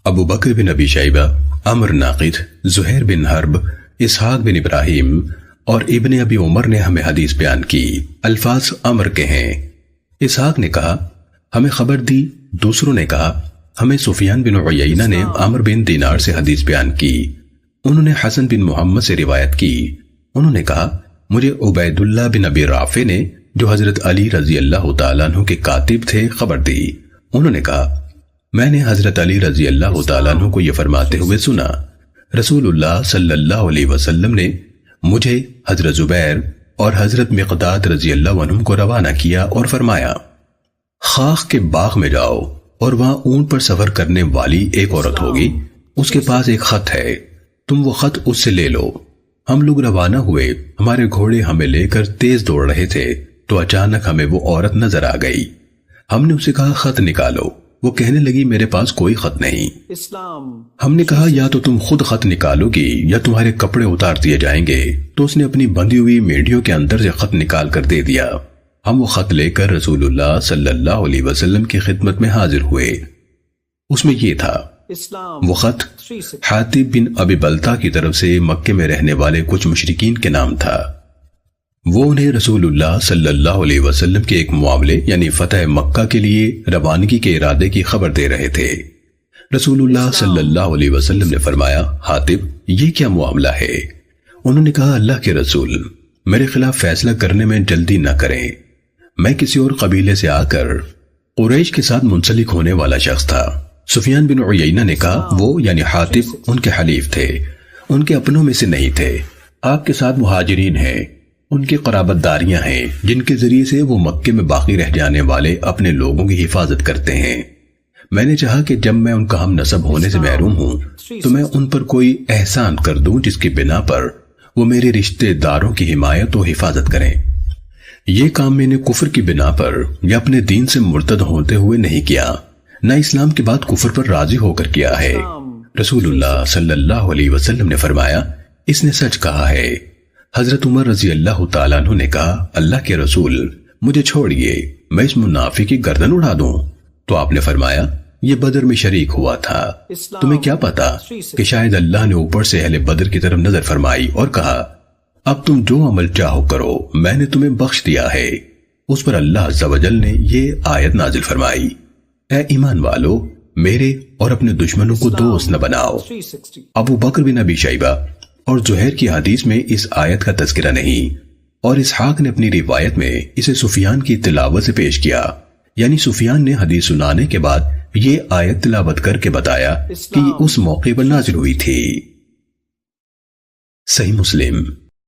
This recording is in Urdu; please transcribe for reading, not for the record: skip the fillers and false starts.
ابو بکر بن ابی شیبہ، عمر ناقد، زہیر بن حرب، اسحاق بن ابراہیم اور ابن ابی عمر نے ہمیں حدیث بیان کی۔ الفاظ عمر کے ہیں۔ اسحاق نے کہا ہمیں خبر دی، دوسروں نے کہا ہمیں سفیان بن عیینہ نے عمر بن دینار سے حدیث بیان کی، انہوں نے حسن بن محمد سے روایت کی، انہوں نے کہا مجھے عبید اللہ بن ابی رافع نے جو حضرت علی رضی اللہ تعالیٰ عنہ کے کاتب تھے خبر دی، انہوں نے کہا میں نے حضرت علی رضی اللہ تعالیٰ عنہ کو یہ فرماتے ہوئے سنا رسول اللہ صلی اللہ علیہ وسلم نے مجھے، حضرت زبیر اور حضرت مقداد رضی اللہ عنہ کو روانہ کیا اور فرمایا خاخ کے باغ میں جاؤ اور وہاں اونٹ پر سفر کرنے والی ایک عورت ہوگی، اس کے پاس ایک خط ہے، تم وہ خط اس سے لے لو۔ ہم لوگ روانہ ہوئے، ہمارے گھوڑے ہمیں لے کر تیز دوڑ رہے تھے تو اچانک ہمیں وہ عورت نظر آ گئی۔ ہم نے اسے کہا خط نکالو، وہ کہنے لگی میرے پاس کوئی خط نہیں۔ ہم نے کہا یا تو تم خود خط نکالو گی یا تمہارے کپڑے اتار دیے جائیں گے، تو اس نے اپنی بندھی ہوئی میڈیوں کے اندر سے خط نکال کر دے دیا۔ ہم وہ خط لے کر رسول اللہ صلی اللہ علیہ وسلم کی خدمت میں حاضر ہوئے۔ اس میں یہ تھا، وہ خط حاتب بن ابی بلتہ کی طرف سے مکے میں رہنے والے کچھ مشرکین کے نام تھا۔ وہ انہیں رسول اللہ صلی اللہ علیہ وسلم کے ایک معاملے یعنی فتح مکہ کے لیے روانگی کے ارادے کی خبر دے رہے تھے۔ رسول اللہ صلی اللہ علیہ وسلم نے فرمایا حاتب یہ کیا معاملہ ہے؟ انہوں نے کہا اللہ کے رسول میرے خلاف فیصلہ کرنے میں جلدی نہ کریں، میں کسی اور قبیلے سے آ کر قریش کے ساتھ منسلک ہونے والا شخص تھا۔ سفیان بن عیینہ نے کہا وہ یعنی حاتب ان کے حلیف تھے، ان کے اپنوں میں سے نہیں تھے، آپ کے ساتھ مہاجرین ہیں، ان کی قرابت داریاں ہیں جن کے ذریعے سے وہ مکے میں باقی رہ جانے والے اپنے لوگوں کی حفاظت کرتے ہیں۔ میں نے چاہا کہ جب میں ان کا ہم نسب ہونے سے محروم ہوں تو میں ان پر کوئی احسان کر دوں جس کی بنا پر وہ میرے رشتے داروں کی حمایت و حفاظت کریں۔ یہ کام میں نے کفر کی بنا پر یا اپنے دین سے مرتد ہوتے ہوئے نہیں کیا، نہ اسلام کے بعد کفر پر راضی ہو کر کیا ہے۔ رسول اللہ صلی اللہ علیہ وسلم نے فرمایا اس نے سچ کہا ہے۔ حضرت عمر رضی اللہ تعالیٰ عنہ نے کہا اللہ کے رسول مجھے چھوڑیے، میں اس منافق کی گردن اڑا دوں۔ تو آپ نے فرمایا یہ بدر میں شریک ہوا تھا، تمہیں کیا پتا کہ شاید اللہ نے اوپر سے اہل بدر کی طرف نظر فرمائی اور کہا اب تم جو عمل چاہو کرو میں نے تمہیں بخش دیا ہے۔ اس پر اللہ عز و جل نے یہ آیت نازل فرمائی اے ایمان والو میرے اور اپنے دشمنوں کو دوست نہ بناؤ۔ ابو بکر بن ابی شیبہ اور زہیر کی حدیث میں اس آیت کا تذکرہ نہیں، اور اسحاق نے اپنی روایت میں اسے سفیان کی تلاوت سے پیش کیا، یعنی سفیان نے حدیث سنانے کے بعد یہ آیت تلاوت کر کے بتایا کہ اس موقع پر نازل ہوئی تھی۔ صحیح مسلم